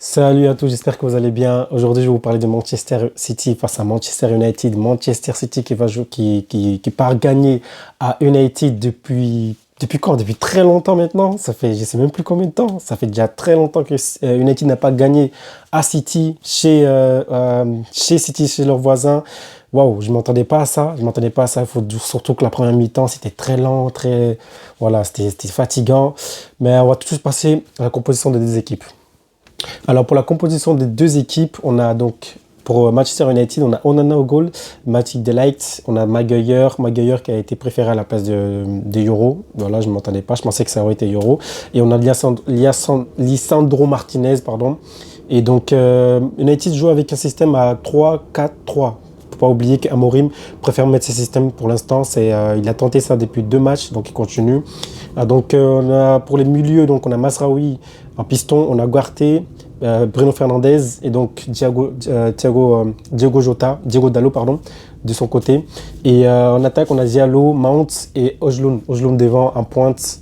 Salut à tous, j'espère que vous allez bien. Aujourd'hui, je vais vous parler de Manchester City face à Manchester United. Manchester City qui va jouer, qui part gagner à United depuis quand? Depuis très longtemps maintenant. Ça fait, je sais même plus combien de temps. Ça fait déjà très longtemps que United n'a pas gagné à City, chez City, chez leurs voisins. Waouh, je m'attendais pas à ça. Je m'attendais pas à ça. Il faut surtout que la première mi-temps, c'était très lent, voilà, c'était fatigant. Mais on va tout de suite passer à la composition des deux équipes. Alors pour la composition des deux équipes, on a donc pour Manchester United, on a Onana au goal, Matip de Ligt, on a Maguire qui a été préféré à la place de Euro. Voilà, je ne m'entendais pas, je pensais que ça aurait été Euro. Et on a Lisandro Martinez, pardon. Et donc United joue avec un système à 3-4-3. Faut pas oublier qu'Amorim préfère mettre ses systèmes pour l'instant. Il a tenté ça depuis 2 matchs, donc il continue. On a pour les milieux, donc on a Masraoui en piston, on a Guarte, Bruno Fernandes et donc Diego Jota, Diego Dalot pardon, de son côté. Et en attaque, on a Diallo, Mount et Ojlund. Ojlund devant en pointe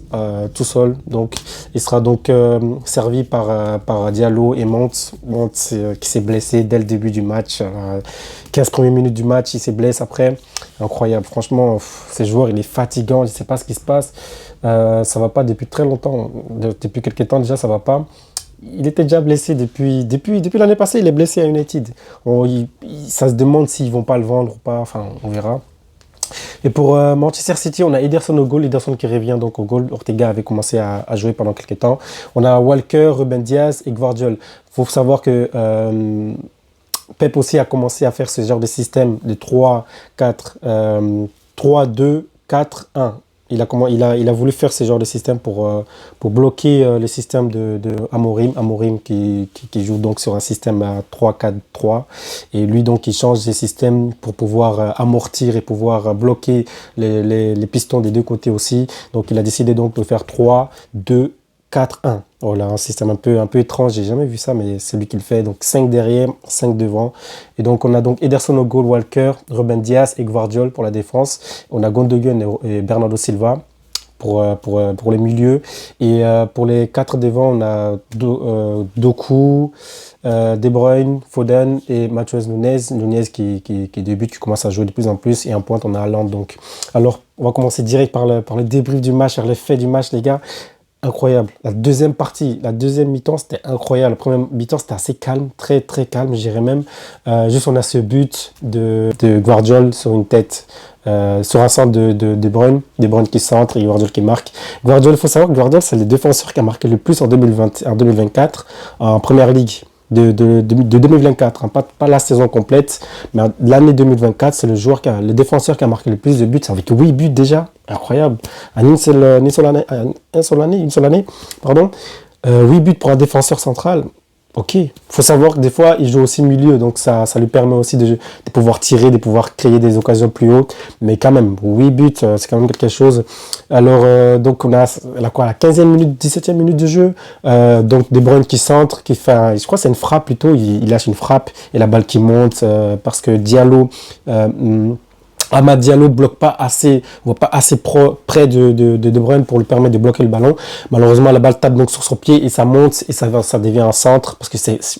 tout seul. Donc il sera donc servi par Diallo et Mount. Mount qui s'est blessé dès le début du match. 15 premières minutes du match, il s'est blessé après. Incroyable. Franchement, ce joueur, il est fatigant. Je ne sais pas ce qui se passe. Ça va pas depuis très longtemps. Depuis quelques temps déjà, ça va pas. Il était déjà blessé depuis l'année passée, il est blessé à United. Ça se demande s'ils vont pas le vendre ou pas, enfin on verra. Et pour Manchester City, on a Ederson au goal, Ederson qui revient donc au goal. Ortega avait commencé à jouer pendant quelques temps. On a Walker, Ruben Dias et Gvardiol. Il faut savoir que Pep aussi a commencé à faire ce genre de système de 3-2-4-1. Il a voulu faire ce genre de système pour bloquer le système de Amorim. Amorim qui joue donc sur un système à 3-4-3. Et lui, donc, il change ses systèmes pour pouvoir amortir et pouvoir bloquer les pistons des deux côtés aussi. Donc, il a décidé donc de faire 3-2-4-1. Voilà, un système un peu étrange, j'ai jamais vu ça, mais c'est lui qui le fait. Donc 5 derrière, 5 devant. Et donc on a donc Ederson au goal, Walker, Ruben Dias et Gvardiol pour la défense. On a Gundogan et Bernardo Silva pour les milieux. Et pour les 4 devant, on a Doku, De Bruyne, Foden et Matheus Nunes. Nunes qui débute, qui commence à jouer de plus en plus. Et en pointe, on a Haaland. Donc, alors, on va commencer direct par le débrief du match, par les faits du match, les gars. Incroyable. La deuxième mi-temps, c'était incroyable. La première mi-temps, c'était assez calme, très très calme, je dirais même. Juste, on a ce but de Gvardiol sur une tête, sur un centre de Bruyne. De Bruyne qui centre et Gvardiol qui marque. Gvardiol, il faut savoir que Gvardiol, c'est le défenseur qui a marqué le plus en 2024 en Première Ligue. De 2024, hein, pas la saison complète, mais l'année 2024, c'est le défenseur qui a marqué le plus de buts, avec 8 buts déjà, incroyable, en une seule année, pardon, 8 buts pour un défenseur central. Ok, il faut savoir que des fois, il joue aussi milieu, donc ça lui permet aussi de pouvoir tirer, de pouvoir créer des occasions plus hautes. Mais quand même, 8 buts, c'est quand même quelque chose. Alors, donc on a la 15e minute, 17e minute de jeu. Donc De Bruyne qui centre, qui fait, je crois que c'est une frappe plutôt, il lâche une frappe et la balle qui monte parce que Diallo... Amad Diallo bloque pas assez, pas assez près de Bruyne pour lui permettre de bloquer le ballon. Malheureusement, la balle tape donc sur son pied et ça monte et ça devient un centre parce que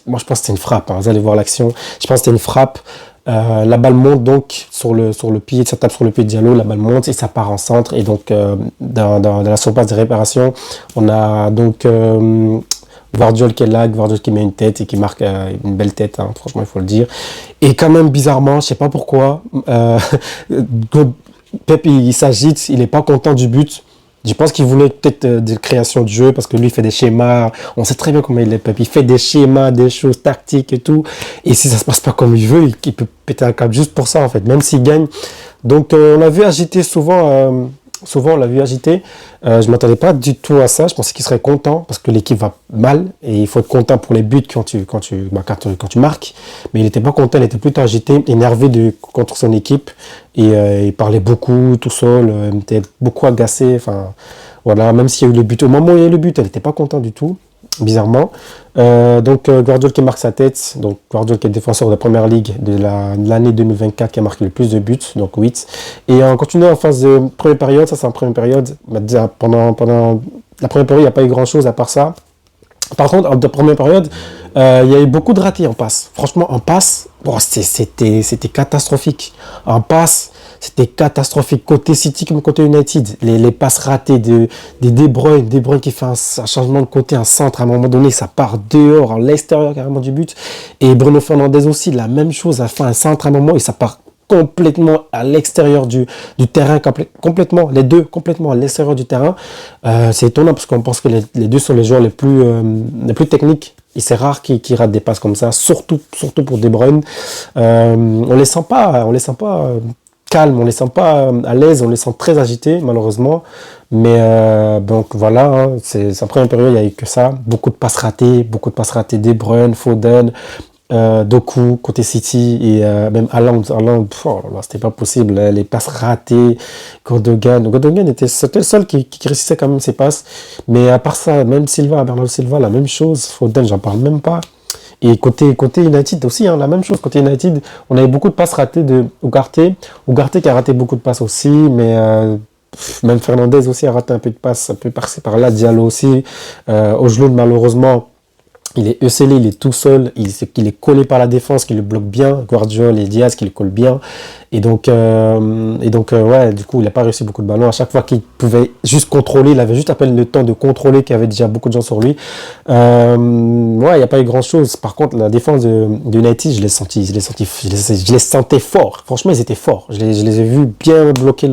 moi je pense que c'est une frappe. Hein. Vous allez voir l'action. Je pense que c'est une frappe. La balle monte donc sur le pied, ça tape sur le pied de Diallo, la balle monte et ça part en centre. Et donc dans la surface de réparation, on a donc Gvardiol qui est là, Gvardiol qui met une tête et qui marque une belle tête, hein, franchement il faut le dire. Et quand même bizarrement, je sais pas pourquoi, Pep il s'agite, il est pas content du but. Je pense qu'il voulait peut-être des créations de jeu parce que lui il fait des schémas, on sait très bien comment il est Pep, il fait des schémas, des choses tactiques et tout. Et si ça se passe pas comme il veut, il peut péter un câble juste pour ça en fait, même s'il gagne. Donc on l'a vu agiter souvent. Souvent, on l'a vu agiter. Je ne m'attendais pas du tout à ça. Je pensais qu'il serait content parce que l'équipe va mal et il faut être content pour les buts quand tu marques. Mais il n'était pas content, il était plutôt agité, énervé contre son équipe et il parlait beaucoup tout seul. Il était beaucoup agacé. Enfin, voilà, même s'il y a eu le but. Au moment où il y a eu le but, elle n'était pas content du tout, bizarrement. Gvardiol qui marque sa tête, donc Gvardiol qui est défenseur de la Première Ligue de l'année 2024 qui a marqué le plus de buts, donc 8. Et en continuant en phase de première période, ça c'est en première période, pendant la première période il n'y a pas eu grand chose à part ça. Par contre, en de première période, il y a eu beaucoup de ratés en passe. Franchement, en passe, bon, c'était catastrophique. En passe, c'était catastrophique. Côté City comme côté United, les passes ratées de De Bruyne qui fait un changement de côté, un centre, à un moment donné, ça part dehors, à l'extérieur carrément du but. Et Bruno Fernandes aussi, la même chose, a fait un centre à un moment et ça part complètement à l'extérieur du terrain, complètement, les deux complètement à l'extérieur du terrain. C'est étonnant parce qu'on pense que les deux sont les joueurs les plus techniques. Et c'est rare qu'ils ratent des passes comme ça, surtout pour De Bruyne. On les sent pas calmes, on les sent pas à l'aise, on les sent très agités malheureusement. Mais donc voilà, hein, c'est sa première période, il n'y a eu que ça. Beaucoup de passes ratées, De Bruyne, Foden. Doku côté City et même Haaland, oh là, c'était pas possible, hein, les passes ratées, Gundogan c'était le seul qui réussissait quand même ses passes, mais à part ça, même Bernardo Silva, la même chose, Foden, j'en parle même pas. Et côté United aussi, hein, la même chose. Côté United, on avait beaucoup de passes ratées de Ugarte qui a raté beaucoup de passes aussi, mais même Fernandez aussi a raté un peu de passes, un peu par-ci par-là, Diallo aussi, Ojlund malheureusement. Il est esselé, il est tout seul, il est collé par la défense, qui le bloque bien. Guardiola et Diaz qui le collent bien. Ouais, du coup, il n'a pas réussi beaucoup de ballons. À chaque fois qu'il pouvait juste contrôler, il avait juste à peine le temps de contrôler, qu'il y avait déjà beaucoup de gens sur lui. Ouais, il n'y a pas eu grand chose. Par contre, la défense de United, je les sentais forts. Franchement, ils étaient forts. Je les ai vus bien bloquer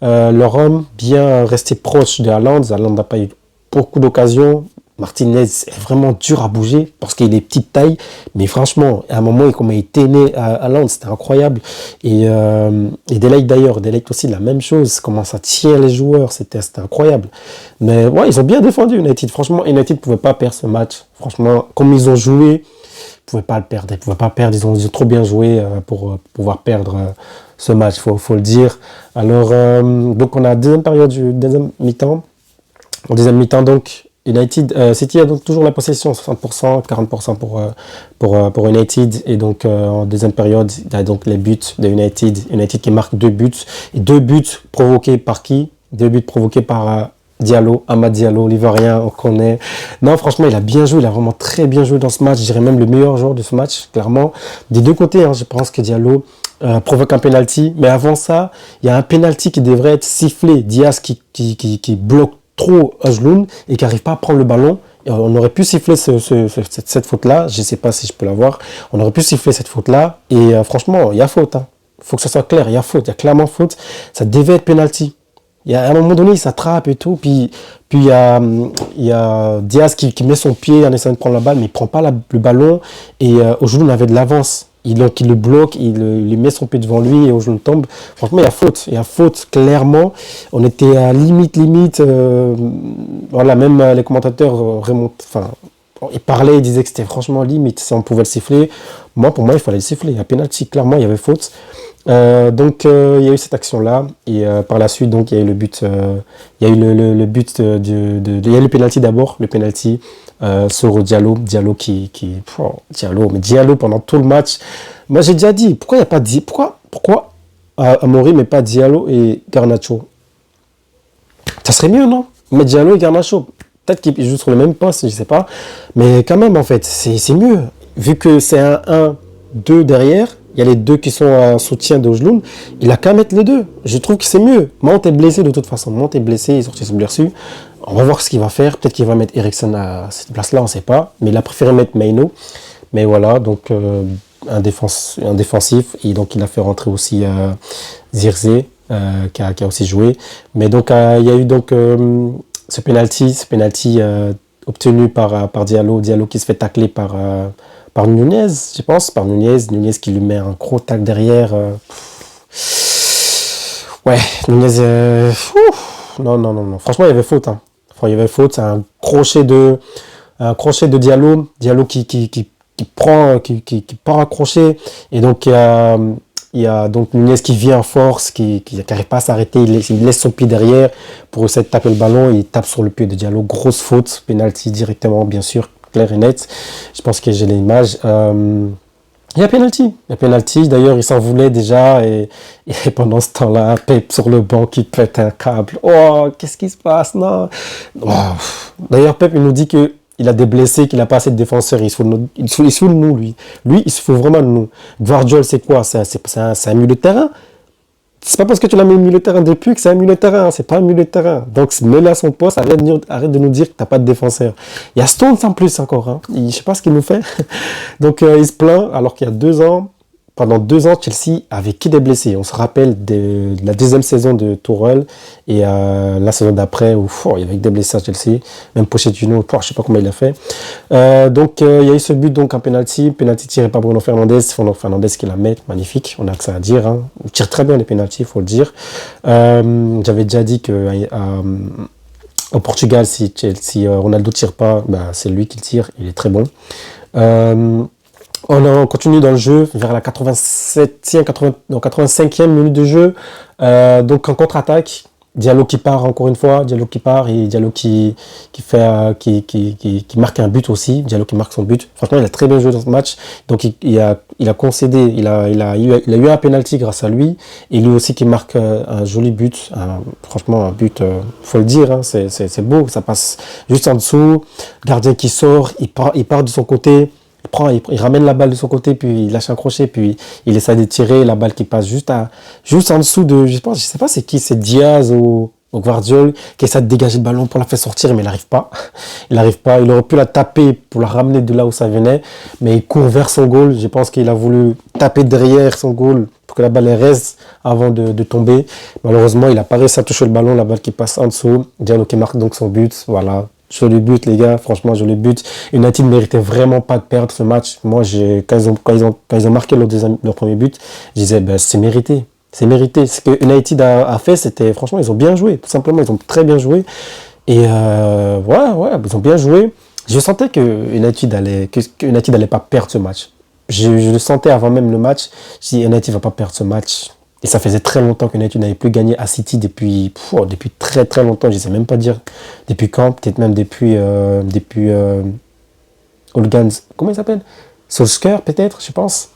leur homme, bien rester proche de Haaland. Haaland n'a pas eu beaucoup d'occasions. Martinez est vraiment dur à bouger parce qu'il est petite taille, mais franchement, à un moment, comment il tenait à Lens, c'était incroyable. Et Delight aussi, la même chose, comment ça tient les joueurs, c'était incroyable. Mais ouais, ils ont bien défendu United. Franchement, United ne pouvait pas perdre ce match. Franchement, comme ils ont joué, ils ne pouvaient pas le perdre. Ils ne pouvaient pas perdre, ils ont trop bien joué pour pouvoir perdre ce match, faut le dire. Alors, donc on a deuxième période deuxième mi-temps. En deuxième mi-temps, donc, City a donc toujours la possession, 60%, 40% pour United. Et donc, en deuxième période, il y a donc les buts de United. United qui marque 2 buts. Et 2 buts provoqués par qui? 2 buts provoqués par Diallo, Amad Diallo, l'Ivoirien, on connaît. Non, franchement, il a bien joué, il a vraiment très bien joué dans ce match. Je dirais même le meilleur joueur de ce match, clairement. Des deux côtés, hein, je pense que Diallo provoque un penalty. Mais avant ça, il y a un penalty qui devrait être sifflé. Diaz qui bloque trop Ojlund et qui n'arrive pas à prendre le ballon. Et on aurait pu siffler cette faute-là. Je ne sais pas si je peux la voir. On aurait pu siffler cette faute-là. Et franchement, il y a faute. Il faut que ça soit clair. Il y a faute. Il y a clairement faute. Ça devait être penalty. Il y a, à un moment donné, il s'attrape et tout. Puis il y a Diaz qui met son pied en essayant de prendre la balle, mais il ne prend pas le ballon. Et Ojlund avait de l'avance. Donc il le bloque, il met son pied devant lui et Ojlund tombe. Franchement, il y a faute, clairement. On était à limite. Voilà, même les commentateurs remontent, enfin, ils parlaient, ils disaient que c'était franchement limite, si on pouvait le siffler. Pour moi, il fallait le siffler. Il y a penalty, clairement, il y avait faute. Donc il y a eu cette action-là et par la suite, donc il y a eu le but. Il y a eu le but il y a eu le penalty d'abord, le penalty sur Diallo Diallo pendant tout le match. Moi j'ai déjà dit pourquoi il y a pas pourquoi Amorim mais pas Diallo et Garnacho. Ça serait mieux, non? Mais Diallo et Garnacho, peut-être qu'ils jouent sur le même poste, je sais pas, mais quand même en fait c'est mieux vu que c'est un 1-2 derrière. Il y a les deux qui sont en soutien d'Ojlund. Il a qu'à mettre les deux. Je trouve que c'est mieux. Mount est blessé de toute façon. Mount est blessé, il est sorti sous blessure. On va voir ce qu'il va faire. Peut-être qu'il va mettre Eriksen à cette place-là, on ne sait pas. Mais il a préféré mettre Maino. Mais voilà, donc un défensif. Et donc il a fait rentrer aussi Zirkzee, qui a aussi joué. Mais donc il y a eu donc ce penalty obtenu par Diallo. Diallo qui se fait tacler par Nunez, je pense, Nunez qui lui met un gros tac derrière. Ouais, Nunez, non. Franchement, il y avait faute. Hein. Enfin, il y avait faute, c'est un crochet de Diallo qui part un crochet. Et donc, il y a donc Nunez qui vient en force, qui n'arrive pas à s'arrêter, il laisse son pied derrière pour essayer de taper le ballon, il tape sur le pied de Diallo, grosse faute, penalty directement, bien sûr, clair et net. Je pense que j'ai l'image. Il y a penalty, d'ailleurs il s'en voulait déjà et pendant ce temps-là, Pep sur le banc qui pète un câble. Oh, qu'est-ce qui se passe? Non. Oh. D'ailleurs Pep il nous dit que Il a des blessés, qu'il n'a pas assez de défenseurs. Il se fout de nous, lui. Lui, il se fout vraiment de nous. Guardiola, c'est quoi? C'est un milieu de terrain. C'est pas parce que tu l'as mis au milieu de terrain depuis que c'est un milieu de terrain. C'est pas un milieu de terrain. Donc, mets-le à son poste. Arrête de nous dire que t'as pas de défenseur. Il y a Stones en plus encore. Hein. Je sais pas ce qu'il nous fait. Donc, il se plaint alors qu'il y a 2 ans, pendant 2 ans, Chelsea avait que des blessés. On se rappelle de la deuxième saison de Tourelle et la saison d'après où il y avait que des blessés à Chelsea. Même Pochettino, je sais pas comment il a fait. Donc il y a eu ce but donc en penalty tiré par Bruno Fernandes. Bruno Fernandes qui la met, magnifique. On a que ça à dire. Hein. Il tire très bien les penalties, il faut le dire. J'avais déjà dit que au Portugal, si Ronaldo tire pas, c'est lui qui le tire. Il est très bon. On continue dans le jeu vers la 85e minute de jeu. Donc en contre-attaque, Diallo qui part encore une fois, Diallo qui part et Diallo qui marque un but aussi. Diallo qui marque son but. Franchement, il a très bien joué dans ce match. Donc il a concédé, il a eu un penalty grâce à lui et lui aussi qui marque un joli but. Franchement, un but, faut le dire, hein, c'est beau, ça passe juste en dessous. Gardien qui sort, il part de son côté. Il ramène la balle de son côté, puis il lâche un crochet, puis il essaie de tirer la balle qui passe juste en dessous de, je sais pas c'est qui, c'est Diaz ou Guardiola qui essaie de dégager le ballon pour la faire sortir, mais il n'arrive pas. Il aurait pu la taper pour la ramener de là où ça venait, mais il court vers son goal. Je pense qu'il a voulu taper derrière son goal pour que la balle reste avant de tomber. Malheureusement, il n'a pas réussi à toucher le ballon, la balle qui passe en dessous. Diallo qui marque donc son but, voilà. Joli but, les gars, franchement, joli but. United ne méritait vraiment pas de perdre ce match. Moi, quand ils ont marqué leur premier but, je disais, c'est mérité. C'est mérité. Ce que United a fait, c'était, franchement, ils ont bien joué. Tout simplement, ils ont très bien joué. Et ouais, ils ont bien joué. Je sentais que United allait pas perdre ce match. Je le sentais avant même le match. Je dis, United va pas perdre ce match. Et ça faisait très longtemps que United n'avait plus gagné à City depuis très très longtemps. Je ne sais même pas dire depuis quand, peut-être même depuis Holgans, comment il s'appelle? Solskjaer peut-être, je pense.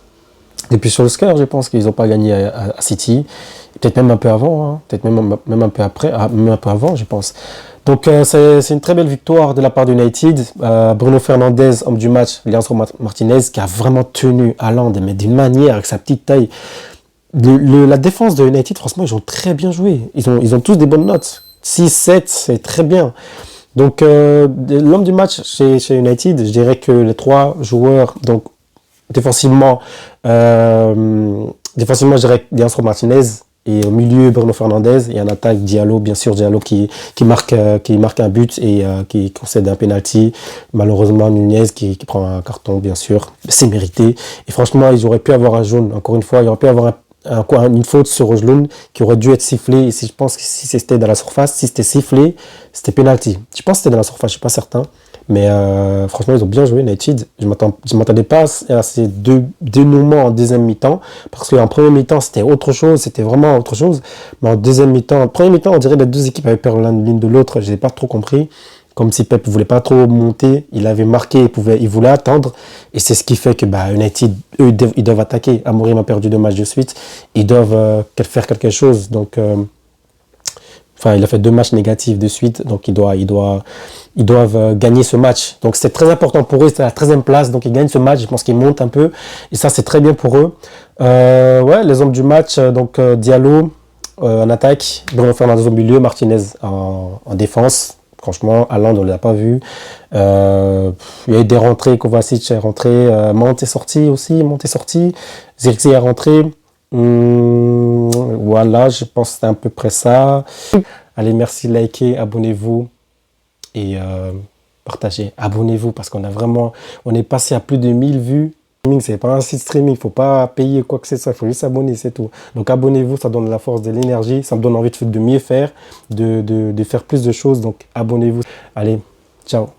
Depuis Solskjaer, je pense qu'ils n'ont pas gagné à City. Peut-être même un peu avant, hein. Peut-être même un peu après, même un peu avant, je pense. Donc c'est une très belle victoire de la part d'United. Bruno Fernandes, homme du match, Lisandro Martinez, qui a vraiment tenu Haaland, mais d'une manière avec sa petite taille. La défense de United, franchement, ils ont très bien joué. Ils ont tous des bonnes notes. 6, 7, c'est très bien. Donc, l'homme du match chez United, je dirais que les 3 joueurs, donc défensivement, je dirais Lisandro Martinez, et au milieu Bruno Fernandes, et en attaque Diallo, bien sûr, Diallo qui marque un but et qui concède un penalty. Malheureusement, Nunez qui prend un carton, bien sûr, c'est mérité. Et franchement, ils auraient pu avoir un jaune, encore une fois, il aurait pu avoir une faute sur Højlund qui aurait dû être sifflée. Et je pense que si c'était dans la surface, si c'était sifflé, c'était penalty. Je pense que c'était dans la surface, je suis pas certain. Mais franchement, ils ont bien joué, United. Je m'attendais pas à ces deux dénouements en deuxième mi-temps. Parce qu'en première mi-temps, c'était autre chose. C'était vraiment autre chose. Mais en deuxième mi-temps, on dirait que les deux équipes avaient peur l'une de l'autre. Je n'ai pas trop compris. Comme si Pep ne voulait pas trop monter. Il avait marqué, il voulait attendre. Et c'est ce qui fait que United, eux, ils doivent attaquer. Amorim a perdu 2 matchs de suite. Ils doivent faire quelque chose. Donc, il a fait 2 matchs négatifs de suite. Donc, ils doivent gagner ce match. Donc, c'est très important pour eux. C'est à la 13e place. Donc, ils gagnent ce match. Je pense qu'ils montent un peu. Et ça, c'est très bien pour eux. Les hommes du match. Donc, Diallo en attaque. Bruno Fernandes au milieu. Martinez en défense. Franchement, Haaland, on ne l'a pas vu. Il y a eu des rentrées. Kovacic est rentré. Mount est sorti aussi. Zirkzee est rentré. Voilà, je pense que c'était à peu près ça. Allez, merci, likez, abonnez-vous et partagez. Abonnez-vous parce on est passé à plus de 1000 vues. C'est pas un site streaming, il ne faut pas payer quoi que ce soit, il faut juste s'abonner, c'est tout. Donc abonnez-vous, ça donne la force, de l'énergie, ça me donne envie de mieux faire, de faire plus de choses. Donc abonnez-vous. Allez, ciao.